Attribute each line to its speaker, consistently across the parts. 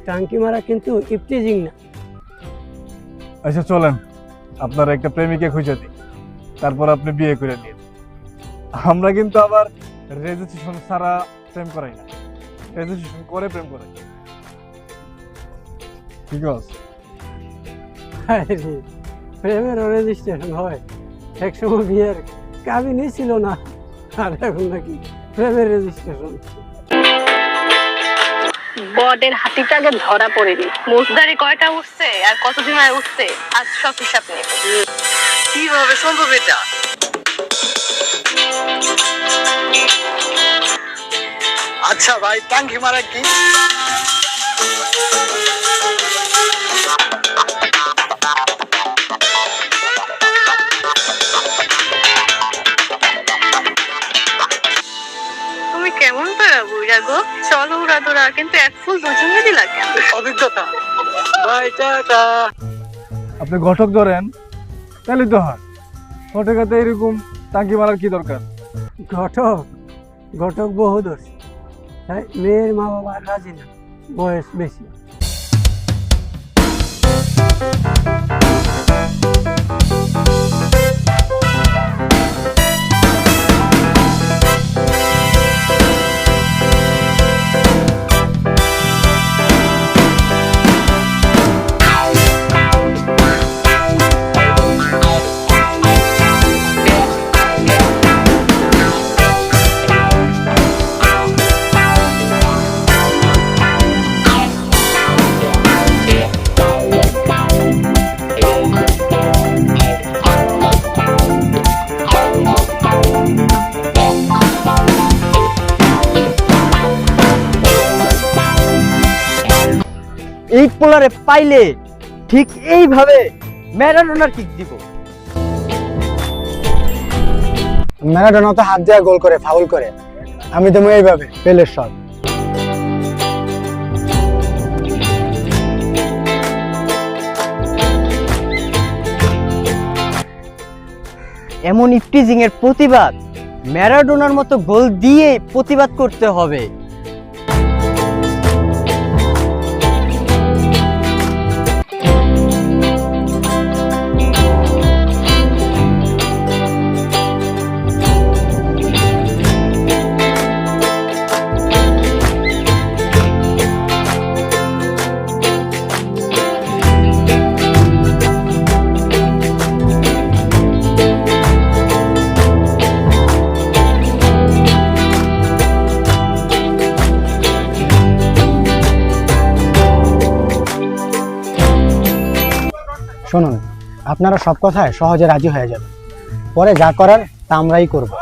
Speaker 1: টাঙ্কি মারা কিন্তু ইফটিজিং না।
Speaker 2: আচ্ছা চলেন আপনার একটা প্রেমিকা খুঁজে দিই, তারপর আপনি বিয়ে করে নিন। আমরা কিন্তু আবার রেজিস্ট্রেশন ছাড়া প্রেম করাই না, রেজিস্ট্রেশন করে প্রেম করাই। ঠিক আছে?
Speaker 1: প্রেমের রেজিস্ট্রেশন হয়, একসময় বিয়ের কাবিনই ছিল না, আর এখন নাকি প্রেমের রেজিস্ট্রেশন।
Speaker 3: বডের হাতিটাকে ধরা পড়েনি, মোজদারি কয়টা উঠছে আর কতদিন আগে উঠছে, আজ সব হিসাব নেই।
Speaker 4: কিভাবে সম্ভব এটা? আচ্ছা ভাই, টাঙ্কি মারা কি?
Speaker 3: তুমি কেমন পারা বুইরা গো, চলো উড়া দোড়া, কিন্তু এক ফুল দুজনে দিলা কেন?
Speaker 4: অভিজ্ঞতা ভাই, টাকা।
Speaker 2: আপনি ঘটক ধরেন তাহলে তো হয়, ঘটকাতে এরকম টাঙ্কি মারার কি দরকার?
Speaker 1: ঘটক ঘটক বহু দোষ, তাই মেয়ের মা বাবা রাজি না, বয়স বেশি।
Speaker 5: এই পোলারে পাইলে ঠিক এইভাবে ম্যারাডোনার কিক দিব।
Speaker 6: ম্যারাডোনা তো হাত দিয়ে গোল করে ফাউল করে, আমি দেবো এইভাবে পেলের শট।
Speaker 5: এমন ইফটিজিং এর প্রতিবাদ ম্যারাডোনার মতো গোল দিয়ে প্রতিবাদ করতে হবে।
Speaker 6: শুনুন, আপনারা সব কথায় সহজে রাজি হয়ে যাবেন, পরে যা করার তা আমরাই করব।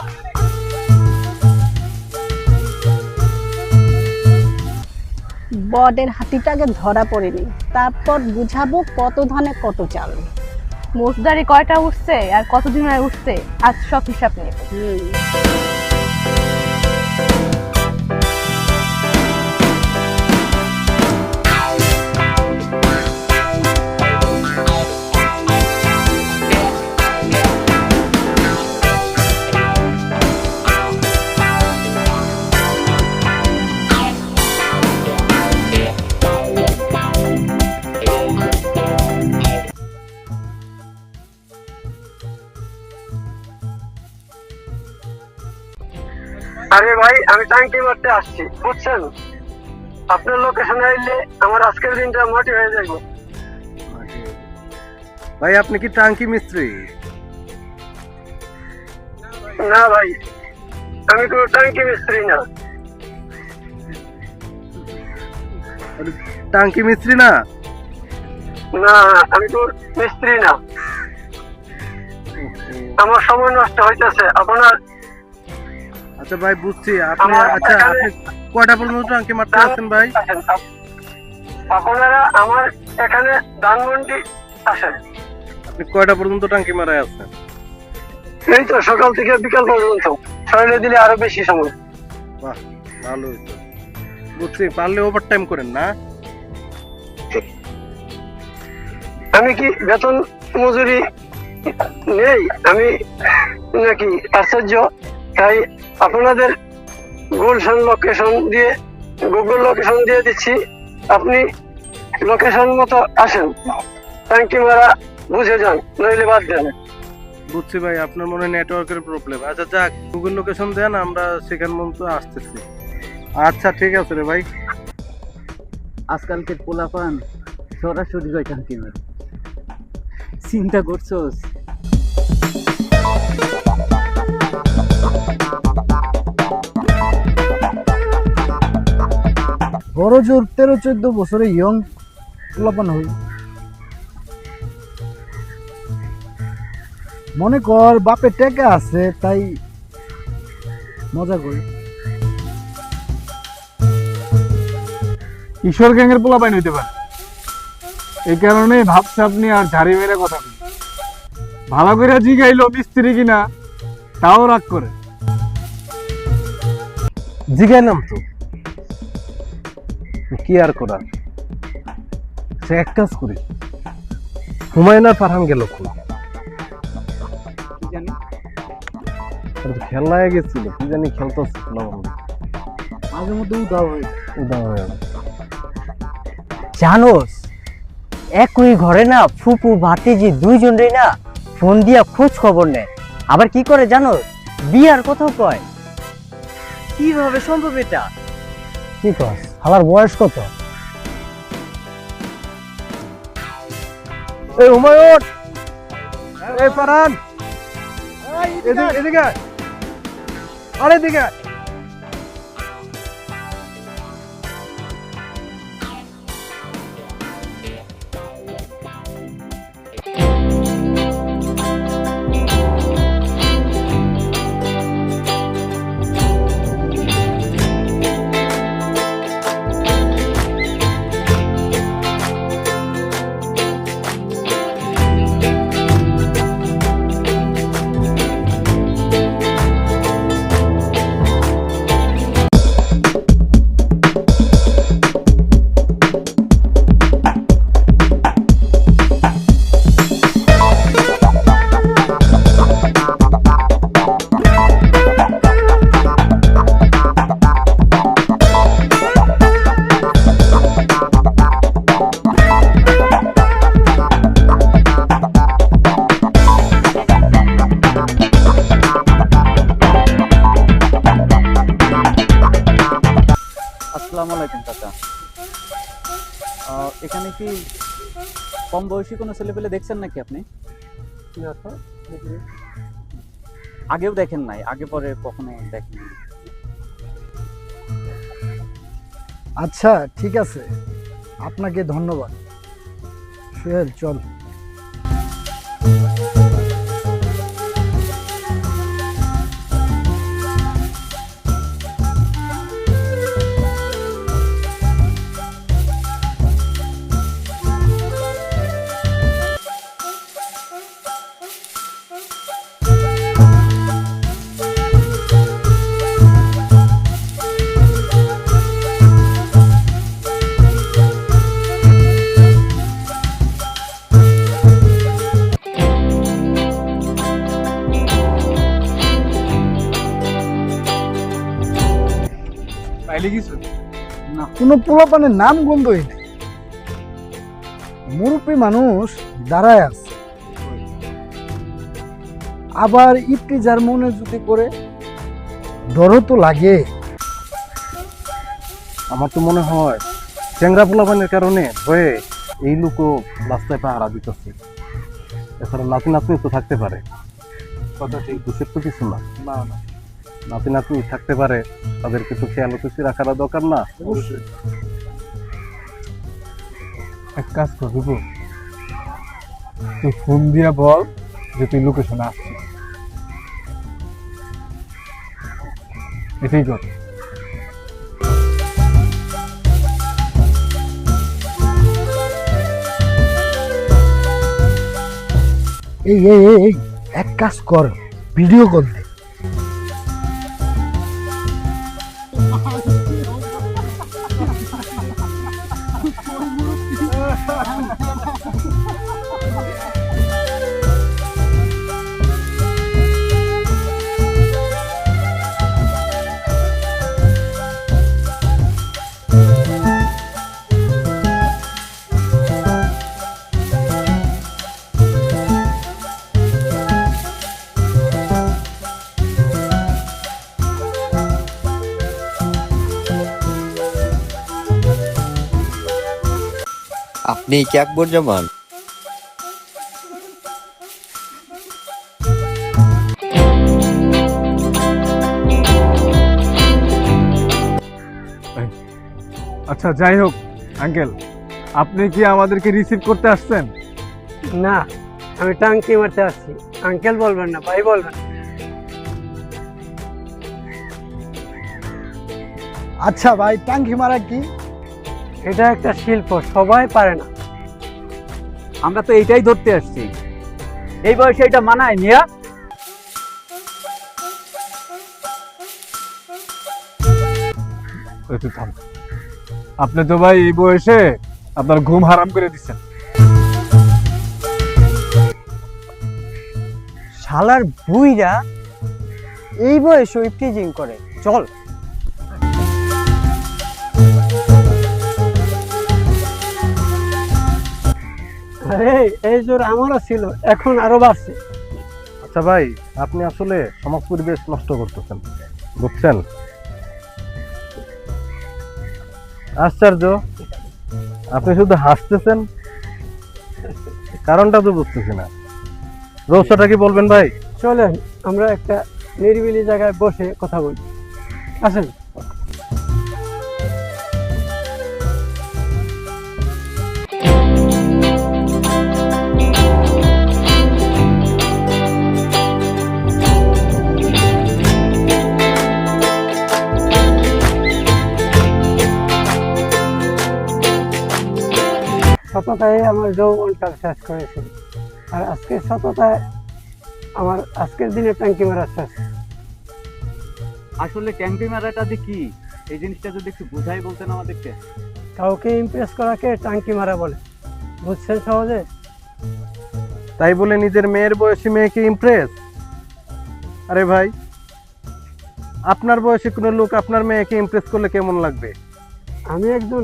Speaker 3: বডের হাতিটাকে ধরা পড়েনি, তারপর বুঝাবো কত ধানে কত চাল। মোজদারি কয়টা উঠছে আর কতদিন আগে উঠছে, আজ সব হিসাব নেই।
Speaker 1: আরে ভাই, আমি টাঙ্কি মারতে আসছি, বুঝছেন? আপনার লোকেশনে আইলে আমার আজকের দিনটা মাটি হয়ে যাবে।
Speaker 2: ভাই আপনি কি টাঙ্কি মিস্ত্রি?
Speaker 1: না ভাই, আমি কোনো টাঙ্কি মিস্ত্রি না।
Speaker 2: টাঙ্কি মিস্ত্রি না?
Speaker 1: না, আমি কোনো মিস্ত্রি না। আমার সময় নষ্ট হইতেছে আপনার।
Speaker 2: আচ্ছা ভাই বুঝছি, আপনি আচ্ছা আপনি কয়টা পর্যন্ত টাঙ্কি মারতে আসছেন ভাই?
Speaker 1: আপনারা আমার এখানে ধানমন্ডি আসেন।
Speaker 2: আপনি কয়টা পর্যন্ত টাঙ্কি মারায় আসছেন?
Speaker 1: এই তো সকাল থেকে বিকাল পর্যন্ত, সকালে দিলে আরো বেশি সময়।
Speaker 2: বাহ, ভালো হইতো। বুঝছি, পারলে ওভার টাইম করেন না?
Speaker 1: আমি কি বেতন মজুরি নেই? আমি নাকি আশ্চর্য? তাই আপনাদের গুলশান লোকেশন দিয়ে, গুগল লোকেশন দিয়ে দিচ্ছি, আপনি লোকেশন মতো আসেন, ট্যাঙ্কি মারা বুঝে যান, নইলে বাদ দেন।
Speaker 2: বুঝছি ভাই, আপনার মনে হয় নেটওয়ার্কের প্রবলেম। আচ্ছা যাক, গুগল লোকেশন দেন, আমরা সেখান মতো আসতেছি। আচ্ছা ঠিক আছে রে ভাই।
Speaker 5: আজকালকের পোলাপান সরাসরি যায় টাঙ্কি মারে, চিন্তা করছোস?
Speaker 6: বড় জোর 13-14 বছরে ইয়ং পোলাপান হই। মনে কর বাপে টাকা আছে তাই মজা করি।
Speaker 2: ঈশ্বর গ্যাংয়ের পোলা পাইন হইতে পারে, এই কারণে ভাবছে আপনি আর ঝাড়ি মেরে কথা বলেন। ভালো করে জিগাইলো মিস্ত্রি কিনা, তাও রাগ করে।
Speaker 7: জিগাইলাম তো, কি আর করার। সে এক কাজ করি, হুমায়ুন আর ফারহান গেল কোন খেলায় গেছিল, কি জানি খেলতেছে
Speaker 6: মাঝে মধ্যে উদাও হয়ে
Speaker 7: উদাহরণ।
Speaker 5: জানোস একই ঘরে না ফুপু ভাতিজি দুইজনেরই না ফোন দিয়া খোঁজ খবর নেয়। আবার কি করে জানো, বিয়ার কথাও কয়। কিভাবে সম্ভব এটা?
Speaker 6: কি কস? হালার বয়স কত?
Speaker 7: এই হুমায়ুন, এই ফারহান, এদিকে এদিকে, আরে এদিকে।
Speaker 8: আসসালামু আলাইকুম কাকা। এখানে কি কম বয়সী কোনো ছেলেপেলে দেখছেন নাকি আপনি? আগেও দেখেন নাই? আগে পরে কখনো দেখেন?
Speaker 6: আচ্ছা ঠিক আছে, আপনাকে ধন্যবাদ। সোহেল চল।
Speaker 2: পাইলে কিছু
Speaker 6: না, কোনো পোলাপানের নাম গন্ধই নেই। মুরব্বী মানুষ দাঁড়ায় আছে, আবার ইপটি যার মনে যদি করে ডরও তো লাগে।
Speaker 7: আমার তো মনে হয় চেংরা পোলাপানের কারণে ভয়ে এই লোকও রাস্তায় পাহারা দিতেছে। এছাড়া নাতি নাতনি তো থাকতে পারে, কথা ঠিক, দোষের তো কিছু না। নাতি নাতনি থাকতে পারে, তাদেরকে তো খেয়াল খুশি রাখার দরকার না?
Speaker 2: এক কাজ কর দিব, তুই ফোন দিয়া বল যে তুই লোকেশনে আসছিস, এটাই কর।
Speaker 6: এই এই এই, এই, এক কাজ কর, ভিডিও কল দে।
Speaker 9: আপনি কি আকবরুজ্জামান?
Speaker 2: আচ্ছা যাই হোক আঙ্কেল, আপনি কি আমাদেরকে রিসিভ করতে আসছেন?
Speaker 1: না, আমি টাঙ্কি মারতে আসছি। আঙ্কেল বলবেন না, ভাই বলবেন।
Speaker 6: আচ্ছা ভাই, টাঙ্কি মারা কি?
Speaker 1: এটা একটা শিল্প, সবাই পারে না।
Speaker 8: আমরা তো এইটাই ধরতে আসছি। এই বয়সে এটা মানায় মিয়া?
Speaker 2: একটু থাম। আপনি তো ভাই এই বয়সে আপনার ঘুম হারাম করে দিচ্ছেন।
Speaker 5: শালার বুইরা এই বয়সে ইফটিজিং করে। চল।
Speaker 1: আরে এই জোর আমারও ছিল, এখন আরো বাড়ছে।
Speaker 7: আচ্ছা ভাই, আপনি আসলে সমাজ পরিবেশ নষ্ট করতেছেন, বুঝছেন? আশ্চর্য, আপনি শুধু হাসতেছেন, কারণটা তো বুঝতেছি না। রহস্যটা কি বলবেন ভাই?
Speaker 1: চলেন আমরা একটা নিরিবিলি জায়গায় বসে কথা বলি। আসেন। সততায় আমার যৌবনটা শেষ করেছিল, আর আজকে সততায় আমার আজকের দিনে ট্যাঙ্কি মারা শেষ।
Speaker 8: আসলে ট্যাঙ্কি মারাটা যে কি, এই জিনিসটা যদি একটু বুঝাই বলতেন আমাদেরকে।
Speaker 1: কাউকে ইমপ্রেস করাকে টাঙ্কি মারা বলে, বুঝছেন সহজে?
Speaker 7: তাই বলে নিজের মেয়ের বয়সী মেয়েকে ইমপ্রেস? আরে ভাই, আপনার বয়সী কোনো লোক আপনার মেয়েকে ইমপ্রেস করলে কেমন লাগবে?
Speaker 1: আমি একজন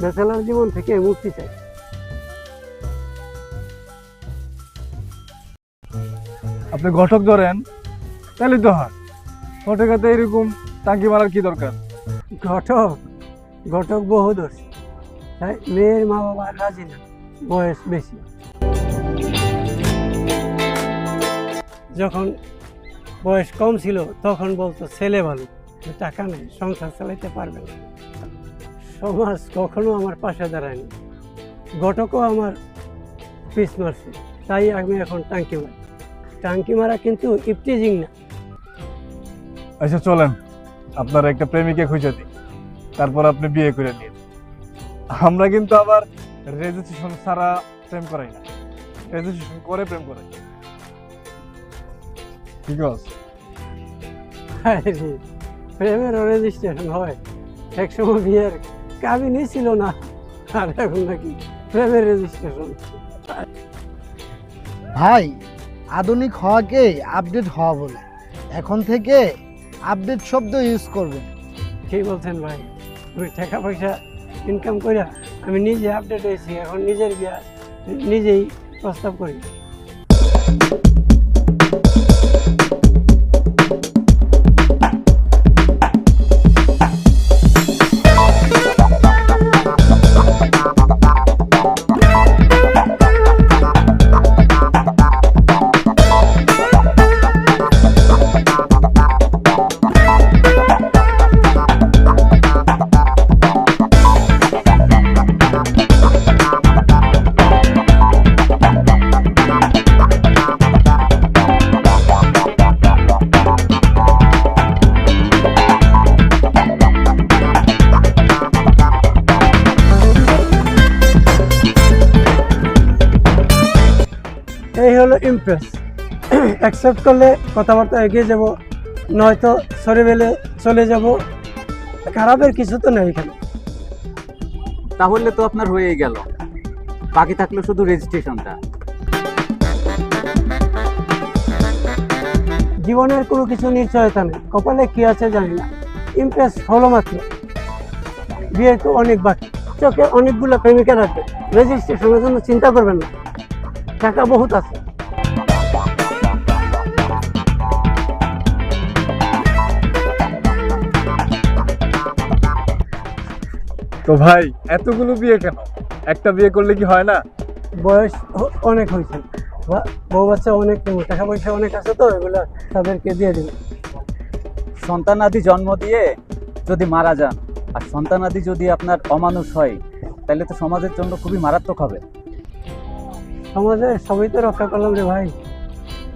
Speaker 1: ব্যাচেলার জীবন থেকে মুক্তি চাই।
Speaker 2: আপনি ঘটক ধরেন, তাহলে তো হয়। ঘটকাতে এরকম টাঙ্কি মারার কি দরকার?
Speaker 1: ঘটক বহু দোষ, তাই মেয়ের মা বাবা রাজি না, বয়স বেশি। যখন বয়স কম ছিল তখন বলতো ছেলে ভালো, টাকা নেই, সংসার চালাইতে পারবে না। সমাজ কখনো আমার পাশে দাঁড়ায়নি, ঘটকও আমার পিছ মারছে। তাই আমি এখন টাঙ্কি মারি। টাঙ্কি মারা কিন্তু ইফটিজিং না।
Speaker 2: আচ্ছা চলেন, আপনার একটা প্রেমিকা খুঁজে দিই, তারপর আপনি বিয়ে করে নিন। আমরা কিন্তু আবার রেজিস্ট্রেশন ছাড়া প্রেম করাই না, রেজিস্ট্রেশন করে প্রেম করাই। ঠিক আছে?
Speaker 1: প্রেমের রেজিস্ট্রেশন হয়, একসময় বিয়ের কাবিনই ছিল না, আর এখন নাকি প্রেমের রেজিস্ট্রেশন।
Speaker 6: ভাই, আধুনিক হওয়াকে আপডেট হওয়া বলে। এখন থেকে আপডেট শব্দ ইউজ করবেন।
Speaker 1: কি বলছেন ভাই? আমি টাকা পয়সা ইনকাম করে আমি নিজে আপডেট হয়েছি, এখন নিজের বিয়ে নিজেই প্রস্তাব করি। এই হলো ইমপ্রেস। অ্যাকসেপ্ট করলে কথাবার্তা এগিয়ে যাব, নয়তো সরে বেলে চলে যাব। খারাপের কিছু তো নেই এখানে।
Speaker 8: তাহলে তো আপনার হয়ে গেল, বাকি থাকলো শুধু রেজিস্ট্রেশনটা।
Speaker 1: জীবনের কোনো কিছু নিশ্চয়তা নেই, কপালে কি আছে জানি না। ইমপ্রেস হলো মাত্র, বিয়ে তো অনেক বাকি। চোখে অনেকগুলো প্রেমিকা রাখবে, রেজিস্ট্রেশনের জন্য চিন্তা করবেন না, টাকা বহুত আছে।
Speaker 2: তো ভাই এতগুলো বিয়ে কেন? একটা বিয়ে করলে কি হয় না?
Speaker 1: বয়স অনেক হয়েছে, বউ বাচ্চা অনেক, টাকা পয়সা অনেক আছে, তো এগুলা তাদেরকে দিয়ে দিন।
Speaker 8: সন্তানাদি জন্ম দিয়ে যদি মারা যান আর সন্তানাদি যদি আপনার অমানুষ হয় তাহলে তো সমাজের জন্য খুবই মারাত্মক হবে।
Speaker 1: সমাজে সবই তো রক্ষা করলাম রে ভাই,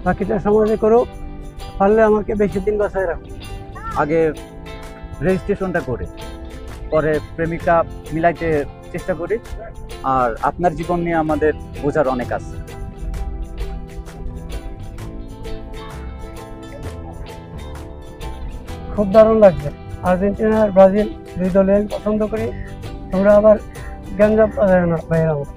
Speaker 1: বাকিটা সমাজে করো, পারলে আমাকে বেশি দিন বাঁচায় রাখো।
Speaker 8: আগে রেজিস্ট্রেশনটা করে পরে প্রেমিকা মিলাইতে চেষ্টা করি। আর আপনার জীবন নিয়ে আমাদের বোঝার অনেক আছে।
Speaker 1: খুব দারুণ লাগছে। আর্জেন্টিনা আর ব্রাজিল দুই দলে আমি পছন্দ করি, তোমরা আবার গ্যাঞ্জাম বাজায় না ভাইয়ের আমার।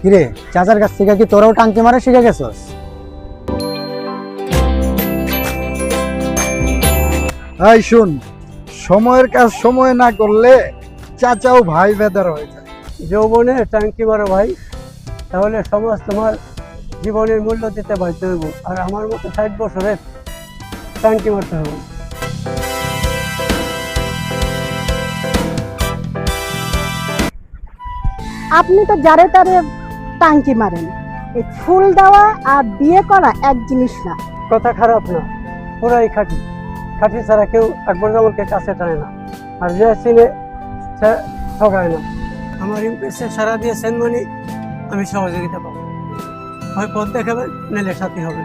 Speaker 5: কিরে, চাচার কাছ থেকে কি তোরাও টাঙ্কি মারা শিখে গেছস?
Speaker 6: এই শুন, সময়ের কাজ সময় না করলে চাচাও ভাই বেদার হয়ে যায়।
Speaker 1: যৌবনে টাঙ্কি মারো ভাই, তাহলে সমাজ তোমার জীবনের মূল্য দিতে বাধ্য হইব, আর আমার মতো 60 বছরের টাঙ্কি মারতে হবে।
Speaker 3: আপনি তো যারে তারে টাঙ্কি মারেন। এই ফুল দেওয়া আর বিয়ে করা এক জিনিস না।
Speaker 1: কথা খারাপ না, পুরাই খাঁটি। খাঁটি ছাড়া কেউ আকবর জামালকে কাছে টানে না, আর যে চিনে সে ঠকায় না। আমার ইমপ্রেসে সারা দিয়েছেন মানে আমি সহযোগিতা পাবো, হয় পথ দেখাবে নাহলে সাথী হবে।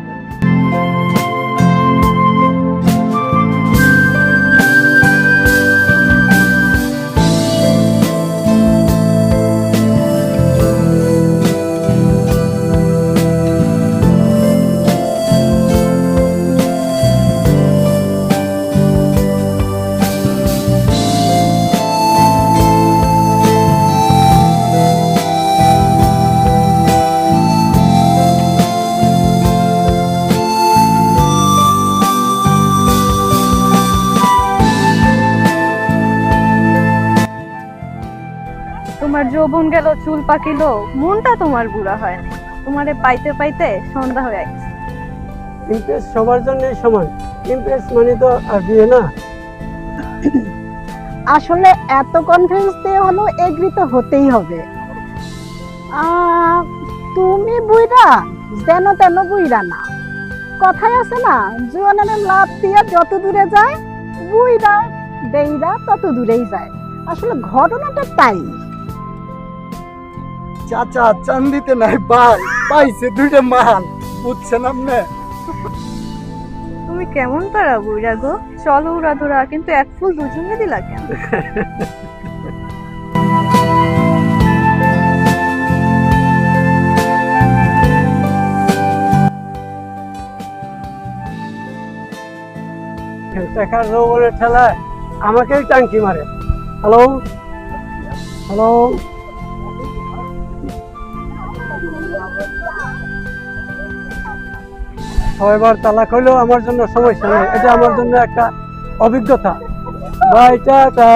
Speaker 3: তোমার যৌবন গেল, চুল পাকিলো, মনটা তোমার বুড়া হয় না। তোমারে পাইতে পাইতে সন্ধ্যা হয়ে গেছে।
Speaker 1: ইমপ্রেস সবার জন্য সমান, ইমপ্রেস মানে তো আর বিয়ে না।
Speaker 3: আসলে এত কনফিডেন্স দিয়ে হলো এগ্রি তো হতেই হবে। তুমি বুইরা যেন তেন বুইরা না, কথাই আছে না, জোয়ানের লাভ দিয়ে যত দূরে যায়, বুইরা বেইরা তত দূরেই যায়। আসলে ঘটনাটা তাই।
Speaker 6: চাচা চান্দিতে নাই ভাই, পাইছে দুইটা মাল, বুঝছেন আপনি?
Speaker 3: তুমি কেমন পারা বুইরা গো, চলো উড়া ধরা, কিন্তু এক ফুল দুজনে দিলা কেন?
Speaker 1: টাকার যৌবনের ঠেলায় আমাকেই টাঙ্কি মারে। হ্যালো হ্যালো, ছয়বার তালাক হইলেও আমার জন্য সমস্যা নেই, এটা আমার জন্য একটা অভিজ্ঞতা। ভাই টাটা।